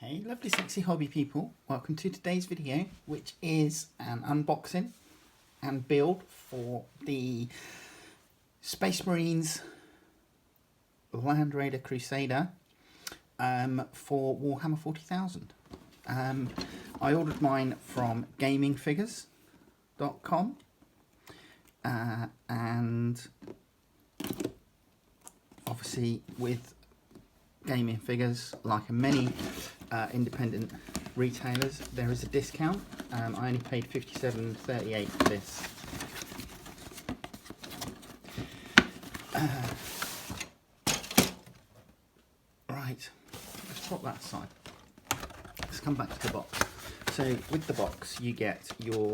Hey lovely sexy hobby people, welcome to today's video, which is an unboxing and build for the Space Marines Landraider Crusader for Warhammer 40,000. I ordered mine from gamingfigures.com and obviously with gaming figures, like many independent retailers, there is a discount. I only paid $57.38 for this. Right, let's pop that aside. Let's come back to the box. So with the box you get your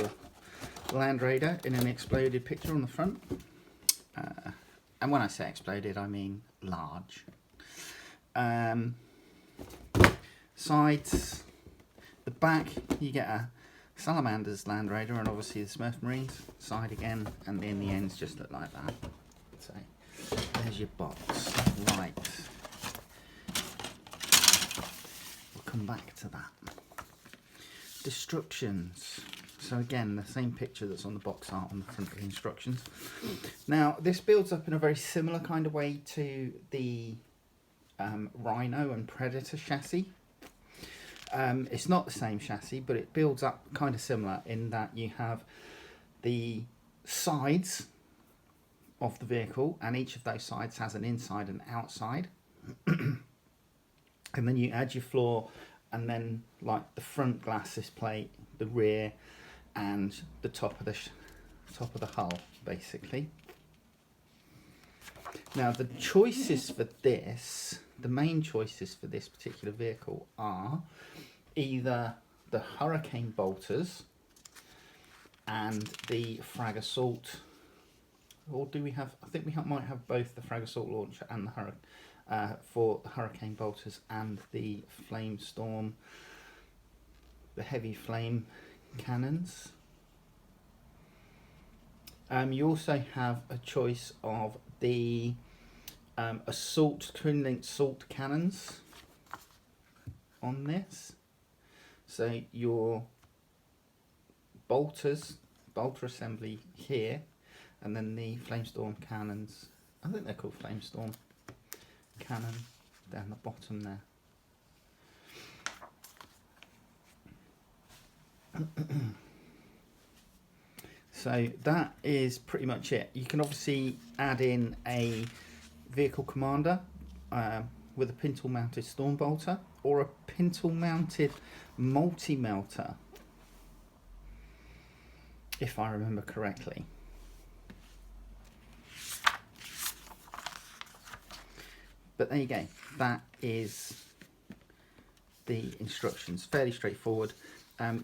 Landraider in an exploded picture on the front. And when I say exploded, I mean large. Sides, the back, you get a Salamander's Landraider and obviously the Smurf Marines. Side again, and then the ends just look like that. So there's your box. Right, we'll come back to that. Instructions. So again, the same picture that's on the box art on the front of the instructions. Now this builds up in a very similar kind of way to the Rhino and Predator chassis. It's not the same chassis, but it builds up kind of similar in that you have the sides of the vehicle, and each of those sides has an inside and outside. And then you add your floor, and then like the front glacis plate, the rear, and the top of the hull, basically. Now the choices for this, the main choices for this particular vehicle are either the Hurricane bolters and the Frag Assault, or do we have, I think we might have both the Frag Assault launcher and the for the Hurricane bolters and the Flame Storm, the heavy flame cannons. You also have a choice of the twin-linked assault cannons on this. So your bolter assembly here, and then the Flamestorm cannons, I think they're called Flamestorm cannon, down the bottom there. So that is pretty much it. You can obviously add in a vehicle commander with a pintle mounted storm bolter, or a pintle mounted multi-melter, if I remember correctly. But there you go, that is the instructions. Fairly straightforward.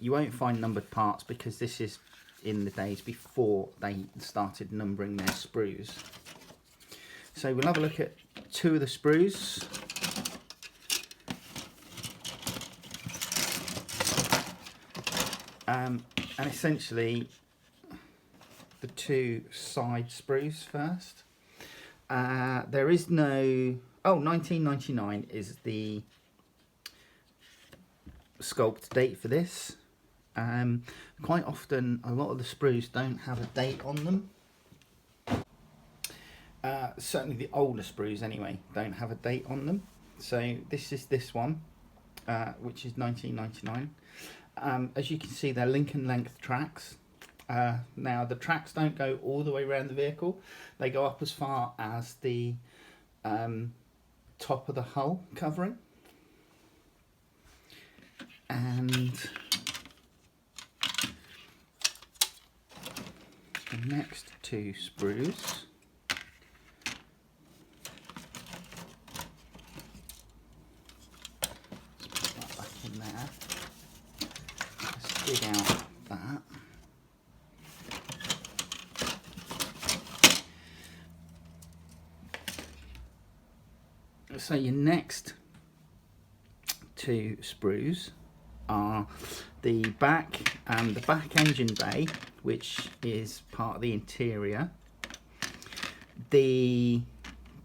You won't find numbered parts because this is in the days before they started numbering their sprues. So we'll have a look at two of the sprues. And essentially the two side sprues first. There is no, 1999 is the sculpt date for this. Quite often a lot of the sprues don't have a date on them. Certainly the older sprues anyway don't have a date on them. So this is this one, which is 1999. As you can see, they're Lincoln length tracks. Now the tracks don't go all the way around the vehicle, they go up as far as the top of the hull covering. And the next two sprues in there. Let's dig out that. So your next two sprues are the back and the back engine bay, which is part of the interior. The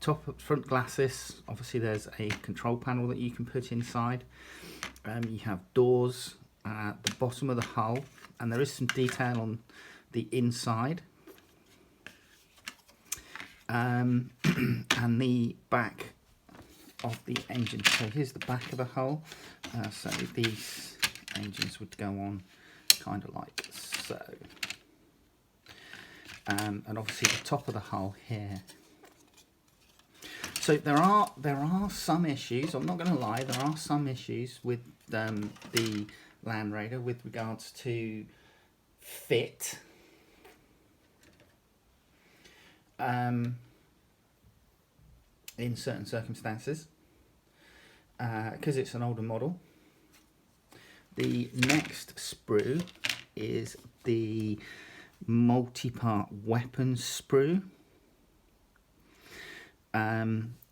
top front glacis, obviously there's a control panel that you can put inside, You have doors at the bottom of the hull, and there is some detail on the inside. And the back of the engine. So here's the back of the hull. So these engines would go on kind of like so. And obviously the top of the hull here. So there are some issues, I'm not going to lie, there are some issues with the Landraider with regards to fit. In certain circumstances, because it's an older model. The next sprue is the multi-part weapon sprue.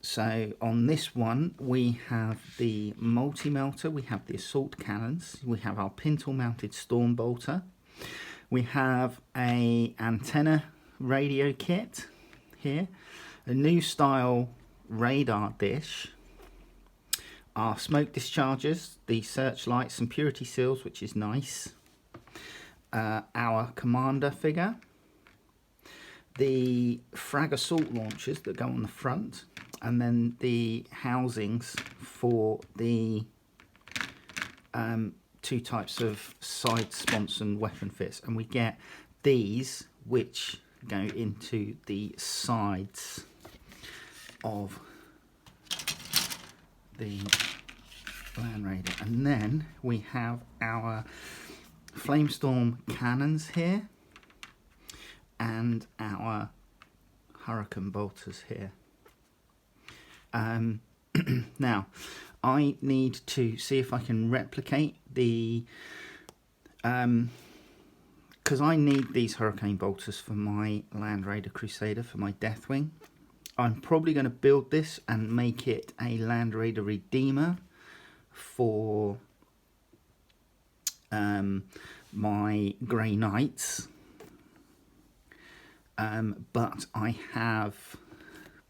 So on this one we have the multi-melter, we have the assault cannons, we have our pintle mounted storm bolter, we have a antenna radio kit here, a new style radar dish, our smoke dischargers, the searchlights and purity seals, which is nice, our commander figure, the frag assault launchers that go on the front, and then the housings for the two types of side sponson weapon fits, and we get these which go into the sides of the Landraider. And then we have our Flamestorm cannons here and our Hurricane bolters here. Now I need to see if I can replicate the because I need these Hurricane bolters for my Landraider Crusader, for my Deathwing. I'm probably going to build this and make it a Landraider Redeemer for my Grey Knights. But I have,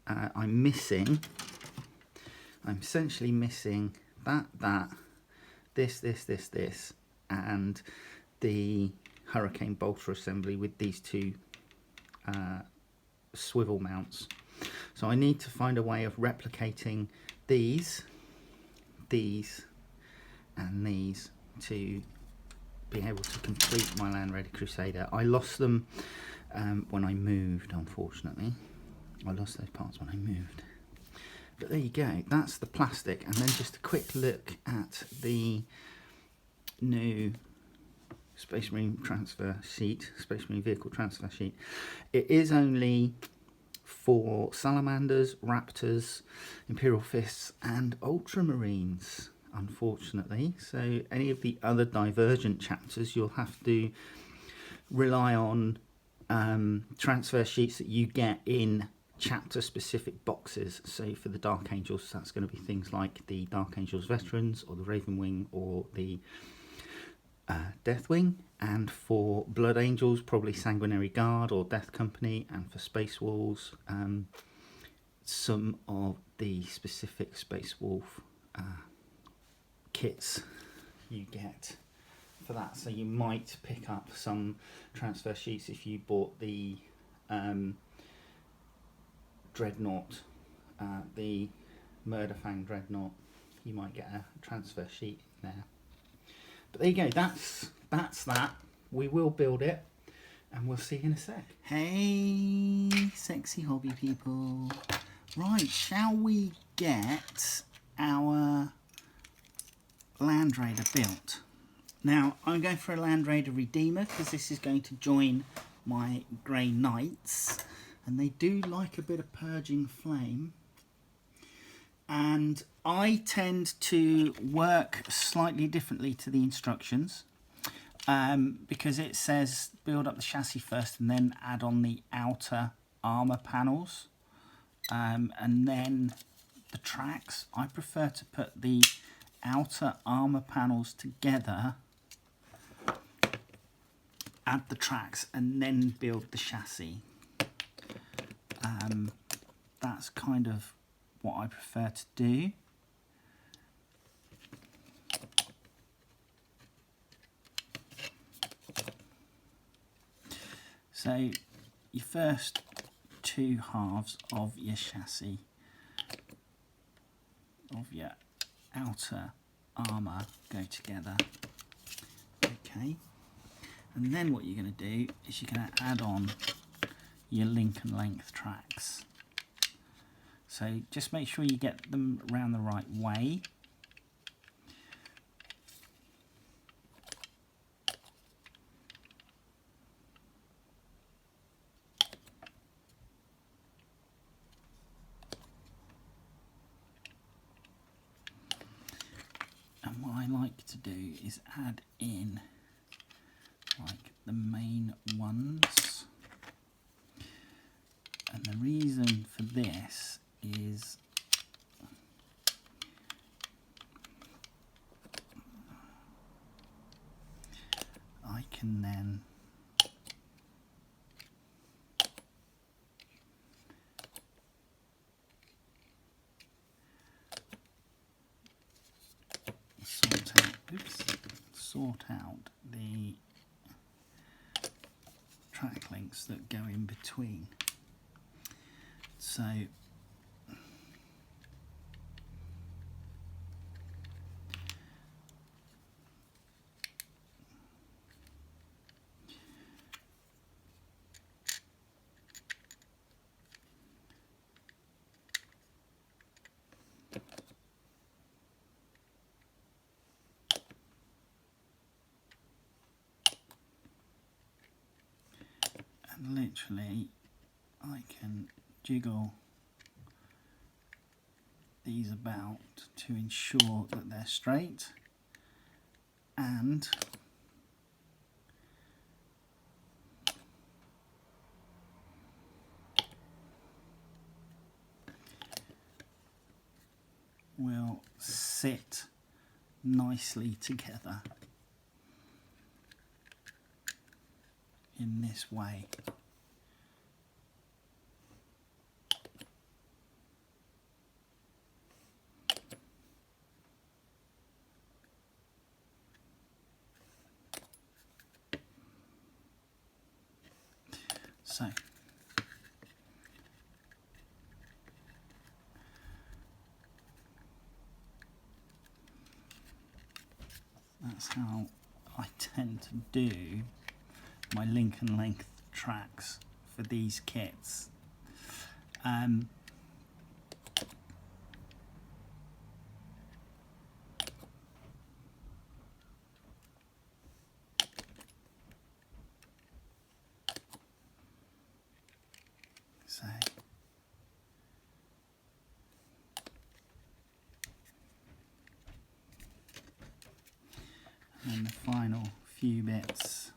I'm essentially missing this, and the Hurricane bolter assembly with these two swivel mounts. So I need to find a way of replicating these, and these to be able to complete my Landraider Crusader. I lost them when I moved, unfortunately. I lost those parts when I moved. But there you go, that's the plastic. And then just a quick look at the new Space Marine transfer sheet, Space Marine vehicle transfer sheet. It is only for Salamanders, Raptors, Imperial Fists and Ultramarines, unfortunately. So any of the other Divergent chapters you'll have to rely on transfer sheets that you get in chapter specific boxes. So for the Dark Angels, that's going to be things like the Dark Angels Veterans or the Raven Wing or the Deathwing, and for Blood Angels probably Sanguinary Guard or Death Company, and for Space Wolves some of the specific Space Wolf kits you get for that. So you might pick up some transfer sheets if you bought the Dreadnought, the Murderfang Dreadnought. You might get a transfer sheet there. But there you go, that's that. We will build it, and we'll see you in a sec. Hey, sexy hobby people. Right, shall we get our Landraider built? Now, I'm going for a Landraider Redeemer because this is going to join my Grey Knights, and they do like a bit of purging flame. And I tend to work slightly differently to the instructions because it says build up the chassis first and then add on the outer armour panels and then the tracks. I prefer to put the outer armour panels together, add the tracks and then build the chassis. That's kind of what I prefer to do. So your first two halves of your chassis, of your outer armour, go together. Okay, and then what you're going to do is you're going to add on your link and length tracks. So just make sure you get them around the right way. And what I like to do is add in like the main ones. And the reason for this is I can then sort out the track links that go in between. So and literally I can jiggle these about to ensure that they're straight, and will sit nicely together in this way. So that's how I tend to do my link and length tracks for these kits. So and then the final few bits.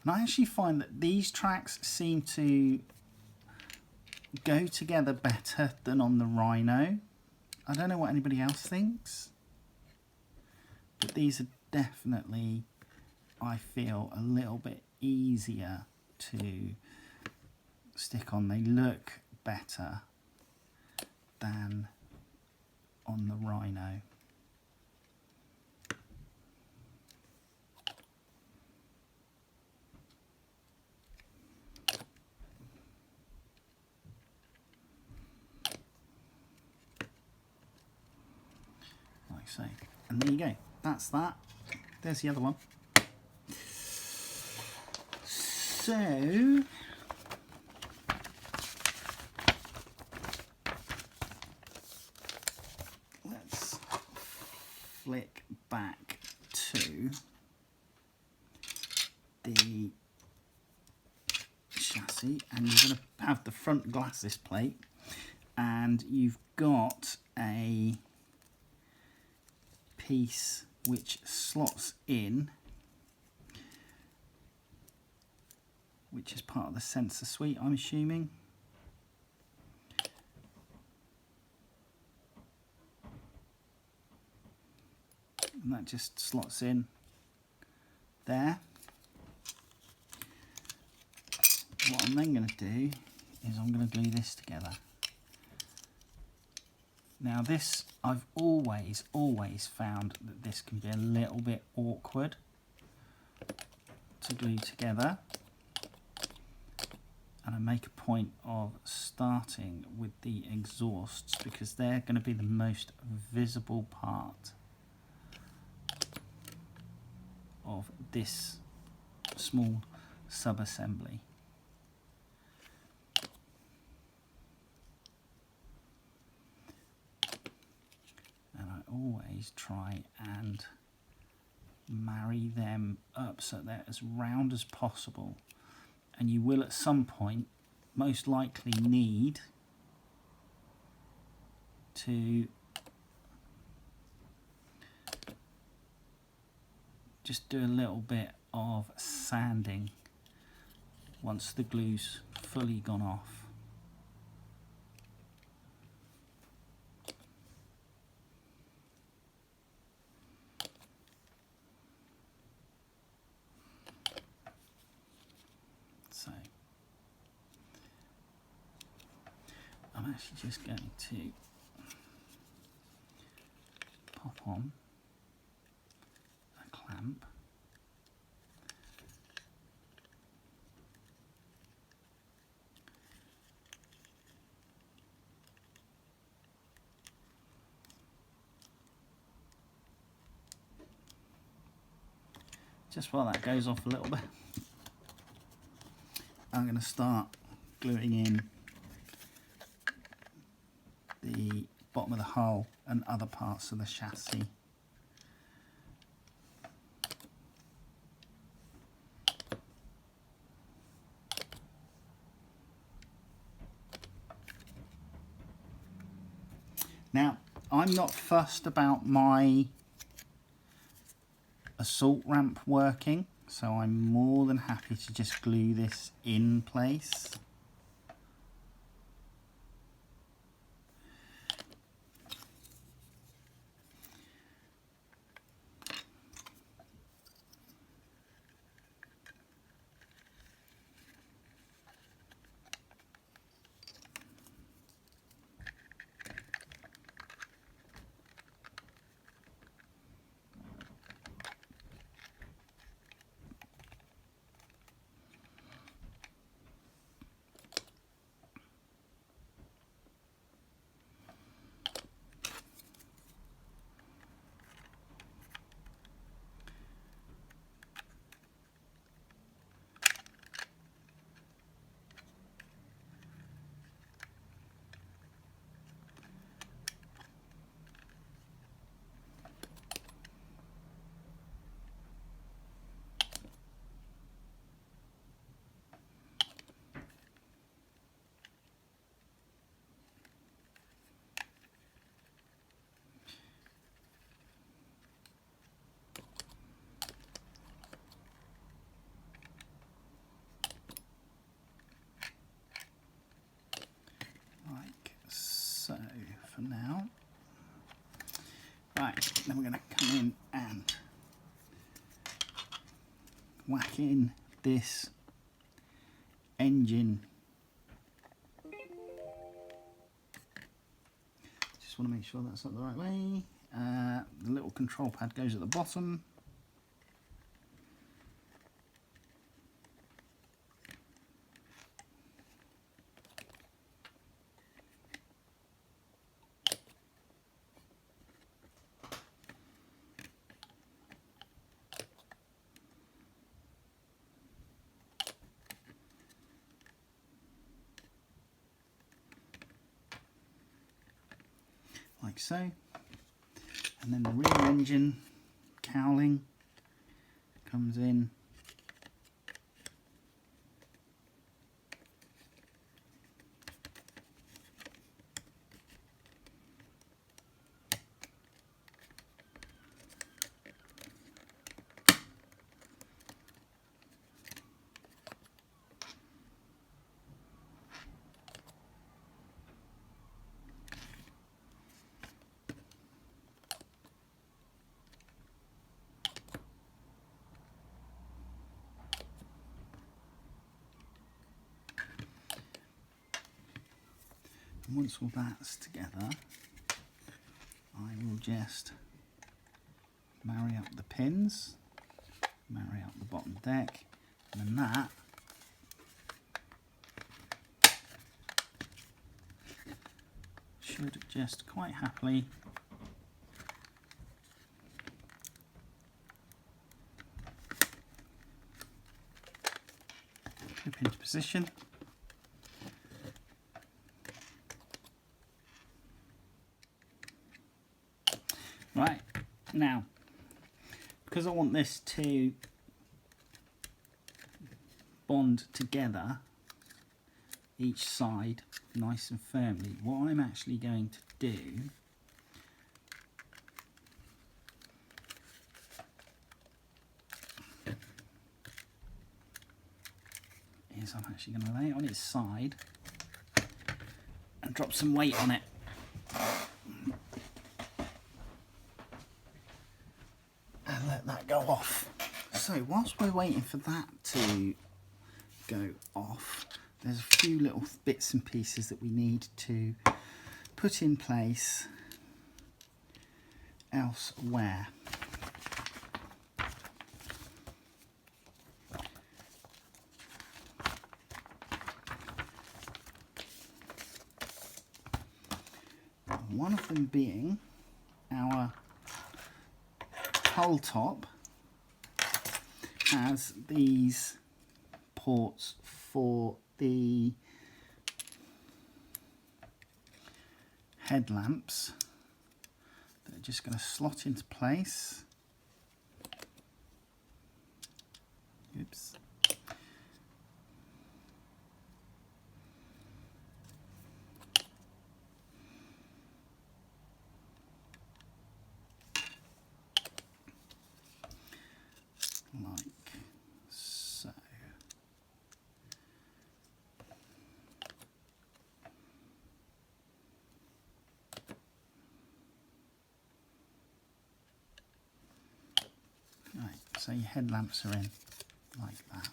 And I actually find that these tracks seem to go together better than on the Rhino. I don't know what anybody else thinks, but these are definitely, I feel, a little bit easier to stick on. They look better than on the Rhino. Like so. And there you go. That's that. There's the other one. So let's flick back to the chassis, and you're going to have the front glacis plate, and you've got a piece which slots in, which is part of the sensor suite, I'm assuming. And that just slots in there. What I'm then going to do is I'm going to glue this together. Now this, I've always found that this can be a little bit awkward to glue together. And I make a point of starting with the exhausts because they're going to be the most visible part of this small sub-assembly. And I always try and marry them up so they're as round as possible. And you will at some point most likely need to just do a little bit of sanding once the glue's fully gone off. So I'm actually just going to pop on a clamp. Just while that goes off a little bit, I'm going to start gluing in the bottom of the hull and other parts of the chassis. Now, I'm not fussed about my assault ramp working, so I'm more than happy to just glue this in place. So for now, right, then we're going to come in and whack in this engine. Just want to make sure that's up the right way. The little control pad goes at the bottom. Like so, and then the rear engine cowling comes in once all that's together, I will just marry up the pins, marry up the bottom deck, and then that should just quite happily clip into position. Right, now, because I want this to bond together, each side nice and firmly, what I'm actually going to do is I'm actually going to lay it on its side and drop some weight on it. And let that go off. So whilst we're waiting for that to go off, there's a few little bits and pieces that we need to put in place elsewhere. One of them being our hull top has these ports for the headlamps that are just going to slot into place. Oops. Like so. Right, so your headlamps are in like that.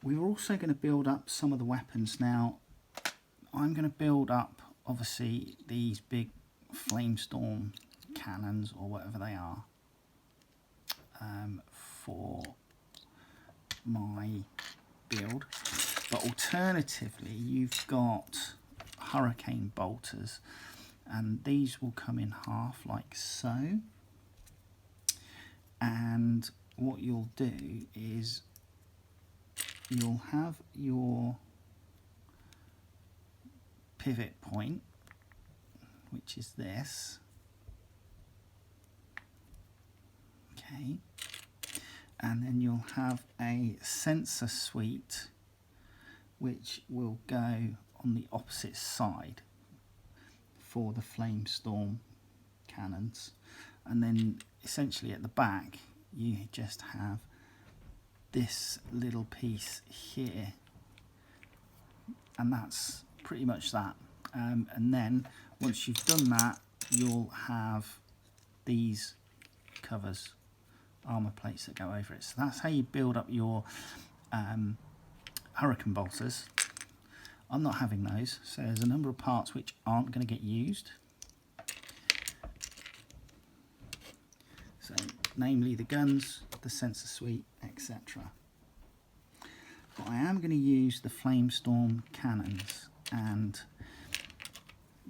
We're also going to build up some of the weapons. Now, I'm going to build up, obviously, these big flamestorm cannons or whatever they are for my build, but alternatively you've got hurricane bolters, and these will come in half like so, and what you'll do is you'll have your pivot point, which is this. Okay, and then you'll have a sensor suite which will go on the opposite side for the flamestorm cannons, and then essentially at the back you just have this little piece here, and that's pretty much that. And then once you've done that, you'll have these covers, armor plates that go over it. So that's how you build up your hurricane bolters. I'm not having those, so there's a number of parts which aren't going to get used. So namely the guns, the sensor suite, etc. But I am going to use the flamestorm cannons, and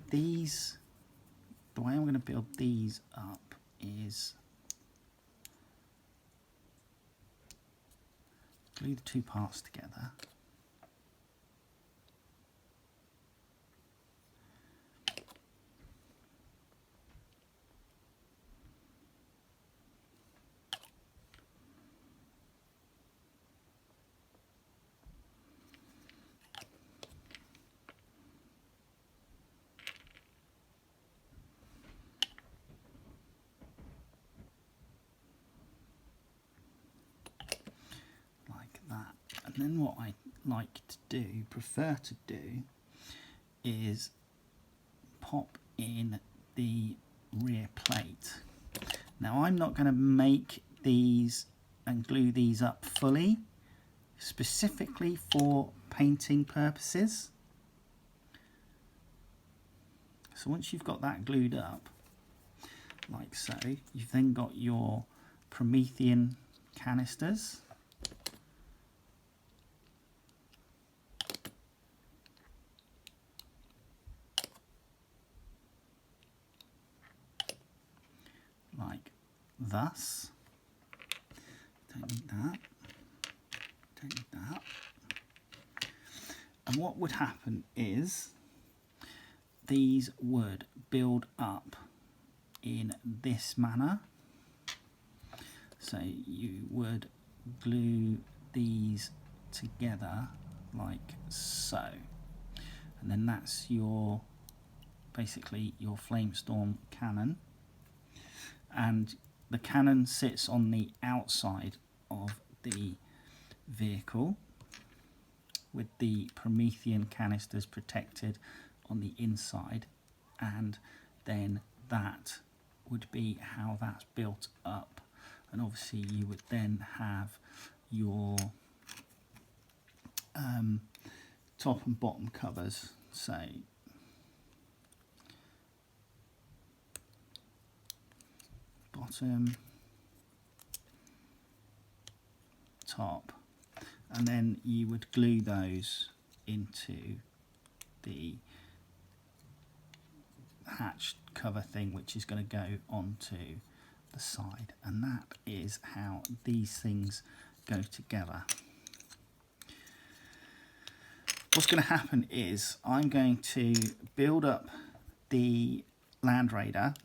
these, the way I'm going to build these up is glue the two parts together. And then what I like to do, prefer to do, is pop in the rear plate. Now I'm not going to make these and glue these up fully, specifically for painting purposes. So once you've got that glued up, like so, you've then got your Promethean canisters. Like thus. Don't need that. Don't need that. And what would happen is these would build up in this manner. So you would glue these together like so. And then that's your, basically your Flamestorm cannon. And the cannon sits on the outside of the vehicle with the Promethean canisters protected on the inside, and then that would be how that's built up. And obviously you would then have your top and bottom covers, so bottom, top, and then you would glue those into the hatch cover thing, which is going to go onto the side, and that is how these things go together. What's going to happen is I'm going to build up the Landraider,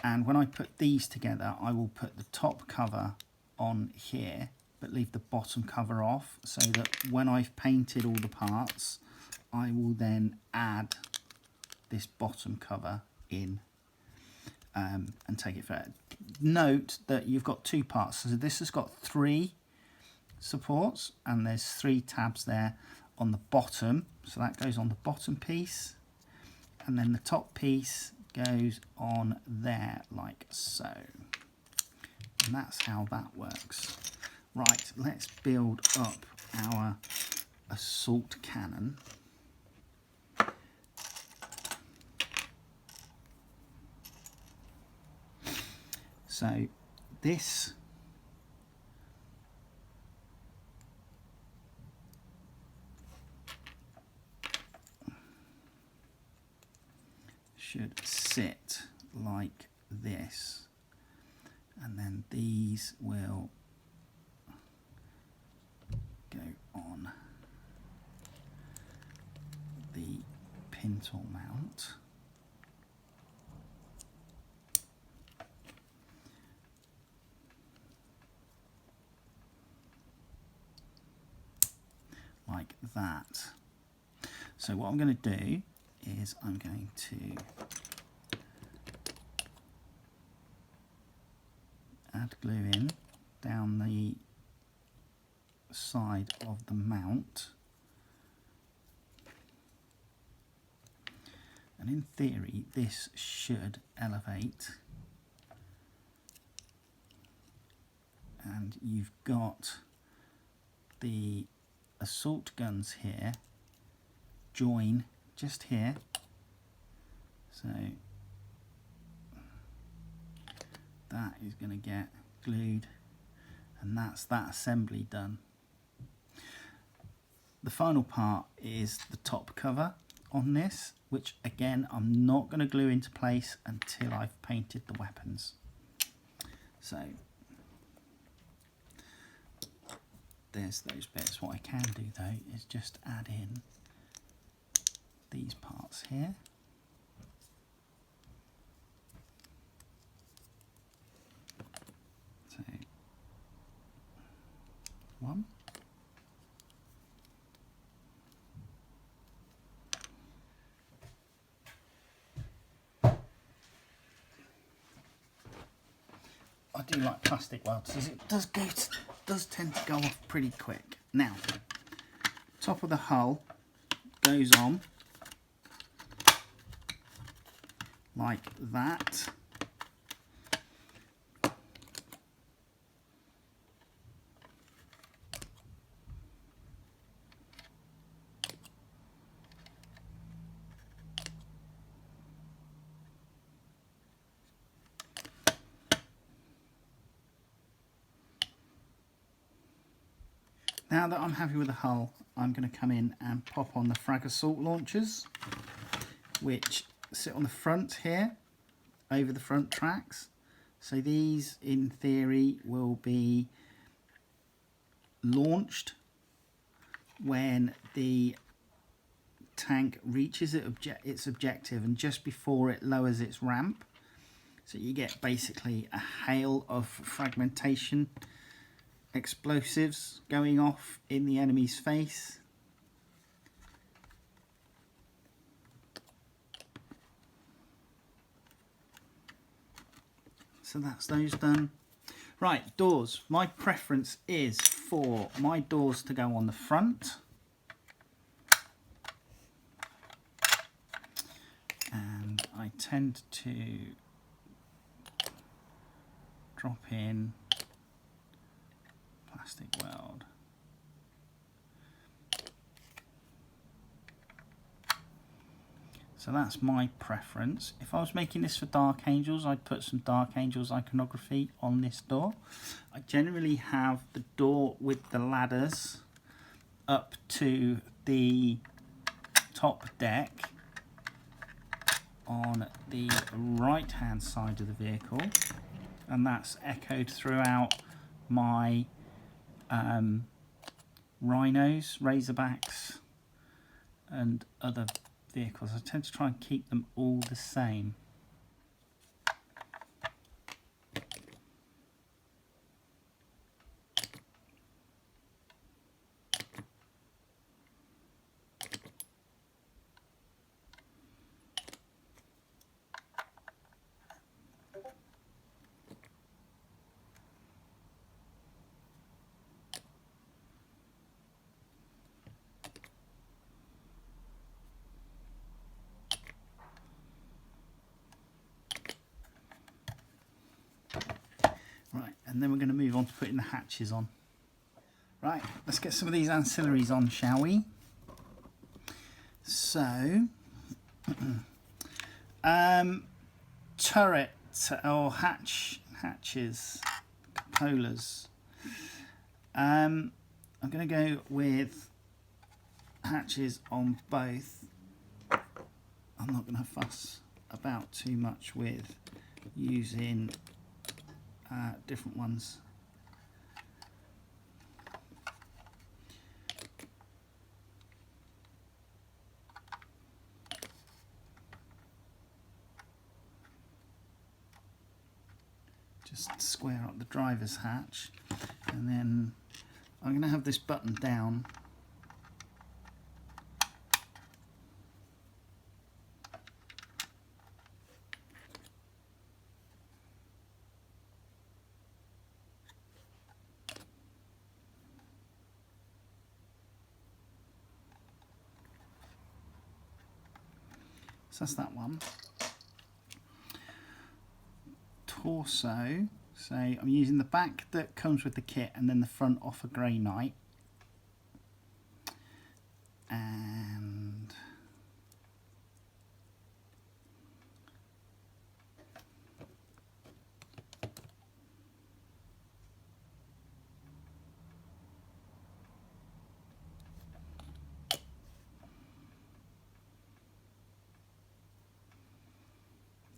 and when I put these together I will put the top cover on here but leave the bottom cover off, so that when I've painted all the parts I will then add this bottom cover in and take it further. Note that you've got two parts, so this has got 3 supports and there's 3 tabs there on the bottom, so that goes on the bottom piece, and then the top piece goes on there like so, and that's how that works. Right, let's build up our assault cannon. So this should sit like this, and then these will go on the pintle mount. Like that. So what I'm going to do is I'm going to add glue in down the side of the mount, and in theory this should elevate, and you've got the assault guns here join just here, so that is going to get glued, and that's that assembly done. The final part is the top cover on this, which again I'm not going to glue into place until I've painted the weapons. So there's those bits. What I can do though is just add in these parts here. So 1. I do like plastic welds, as it does tend to go off pretty quick. Now, top of the hull goes on like that. Now that I'm happy with the hull, I'm going to come in and pop on the frag assault launchers, which sit on the front here, over the front tracks. So these, in theory, will be launched when the tank reaches its objective and just before it lowers its ramp. So you get basically a hail of fragmentation explosives going off in the enemy's face. So that's those done. Right, doors. My preference is for my doors to go on the front. And I tend to drop in plastic weld. So that's my preference. If I was making this for Dark Angels, I'd put some Dark Angels iconography on this door. I generally have the door with the ladders up to the top deck on the right hand side of the vehicle, and that's echoed throughout my Rhinos, Razorbacks and other vehicles. I tend to try and keep them all the same. Right, and then we're going to move on to putting the hatches on. Right, let's get some of these ancillaries on, shall we? So, turret or hatches, cupolas. I'm going to go with hatches on both. I'm not going to fuss about too much with using different ones. Just square up the driver's hatch, and then I'm going to have this button down. So that's that one. Torso, so I'm using the back that comes with the kit and then the front off a Grey Knight. And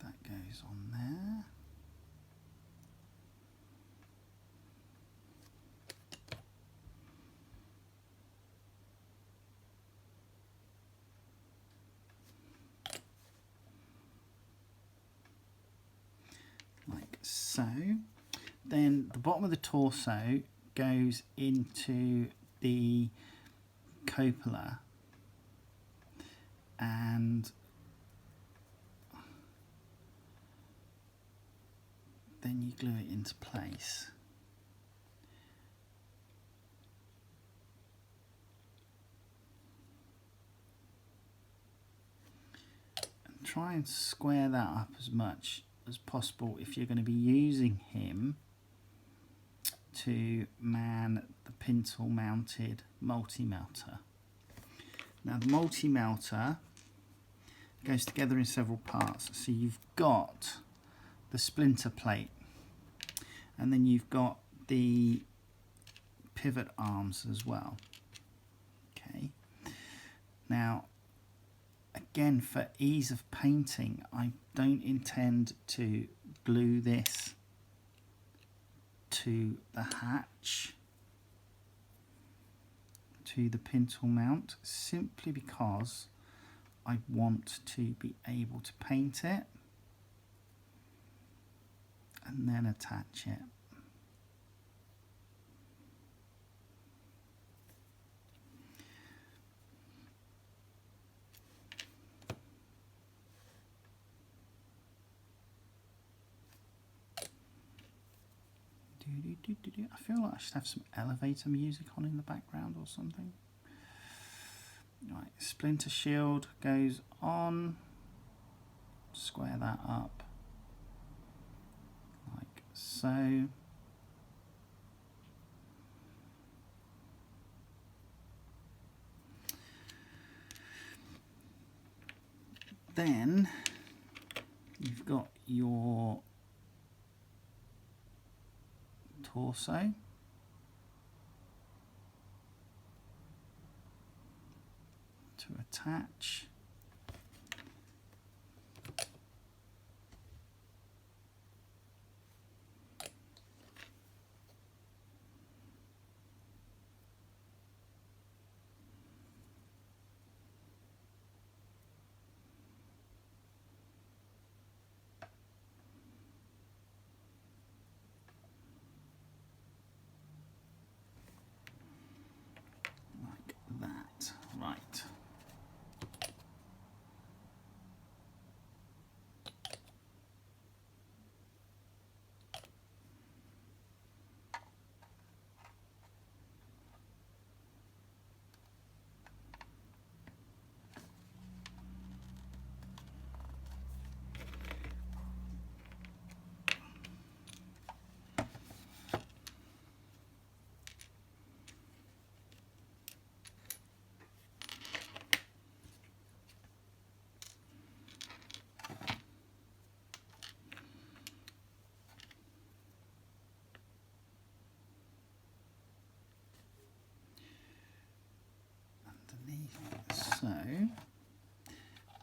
that goes on there. Like so. Then the bottom of the torso goes into the cupola, and then you glue it into place. And try and square that up as much as possible if you're going to be using him to man the pintle mounted multi-melter. Now the multi-melter goes together in several parts. So you've got the splinter plate, and then you've got the pivot arms as well. Okay. Now, again, for ease of painting, I don't intend to glue this to the hatch, to the pintle mount, simply because I want to be able to paint it and then attach it. I feel like I should have some elevator music on in the background or something. Right, splinter shield goes on. Square that up like so. Then you've got your torso. To attach. Like that. Right. So,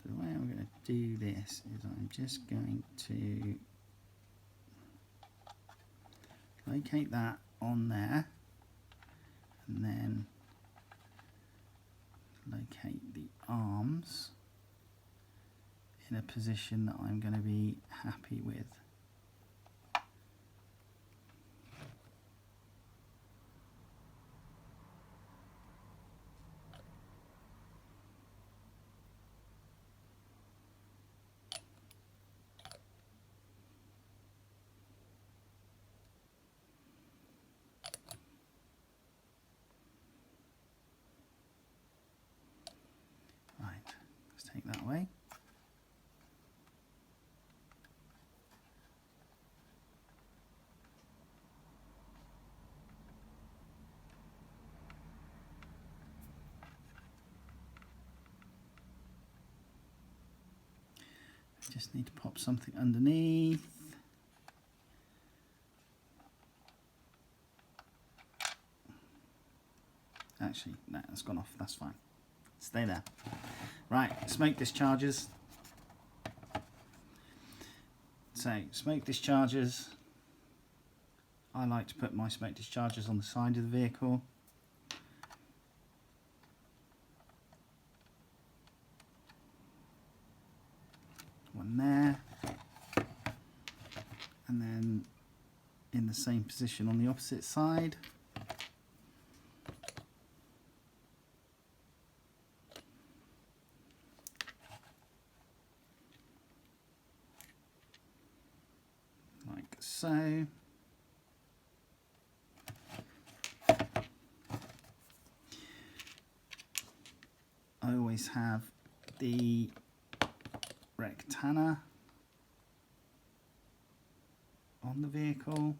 the way I'm going to do this is I'm just going to locate that on there and then locate the arms in a position that I'm going to be happy with. Take that away. Just need to pop something underneath. Actually, no, that's gone off. That's fine. Stay there. Right, smoke discharges. So, smoke discharges. I like to put my smoke discharges on the side of the vehicle. One there. And then in the same position on the opposite side. Like so. I always have the Rectana on the vehicle.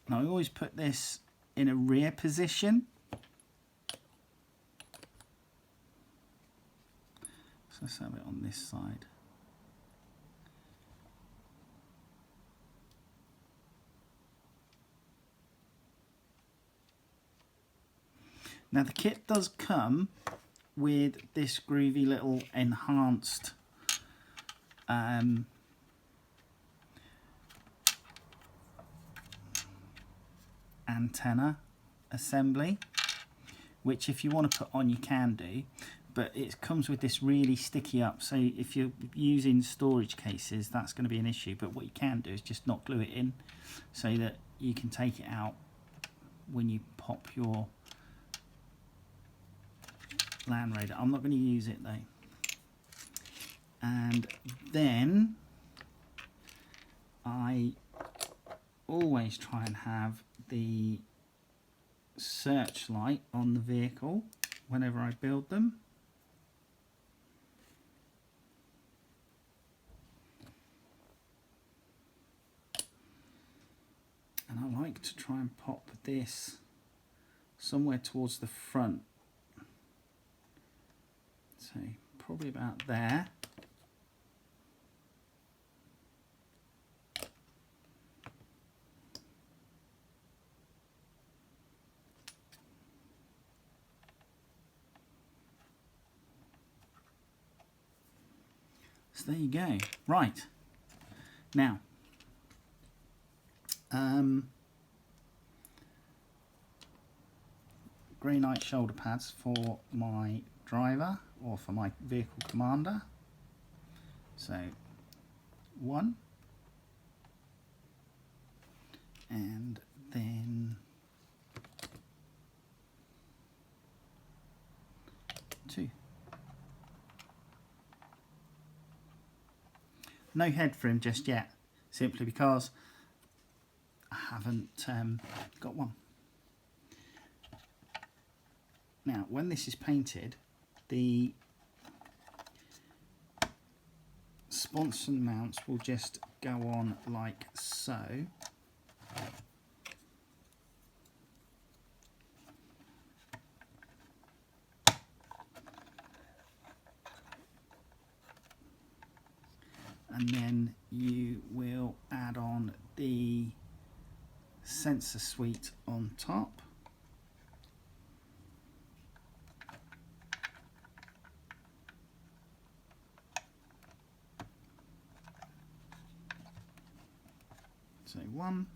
And I always put this in a rear position. So let's have it on this side. Now the kit does come with this groovy little enhanced antenna assembly, which if you want to put on you can do, but it comes with this really sticky up, so if you're using storage cases that's going to be an issue. But what you can do is just not glue it in so that you can take it out when you pop your Landraider. I'm not going to use it though. And then I always try and have the searchlight on the vehicle whenever I build them. And I like to try and pop this somewhere towards the front. So probably about there. So there you go. Right. Now, Grey Knight shoulder pads for my driver or for my vehicle commander. So 1, and then 2. No head for him just yet, simply because I haven't got one. Now, when this is painted, the sponson mounts will just go on like so. And then you will add on the sensor suite on top. So 1.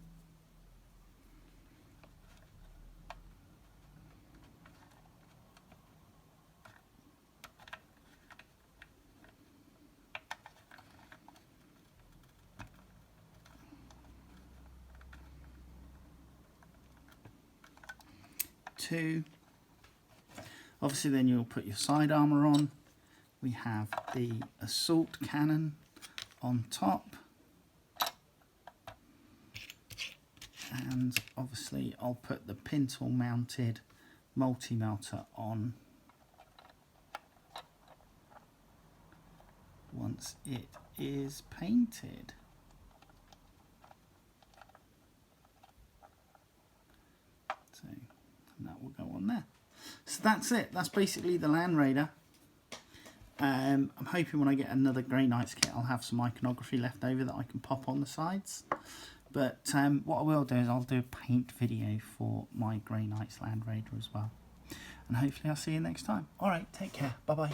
Two. Obviously then you'll put your side armour on. We have the assault cannon on top. And obviously I'll put the pintle mounted multi-melter on once it is painted. So, and that will go on there. So that's it. That's basically the Landraider. I'm hoping when I get another Grey Knights kit I'll have some iconography left over that I can pop on the sides. But what I will do is I'll do a paint video for my Grey Knights Landraider as well. And hopefully I'll see you next time. Alright, take care. Bye bye.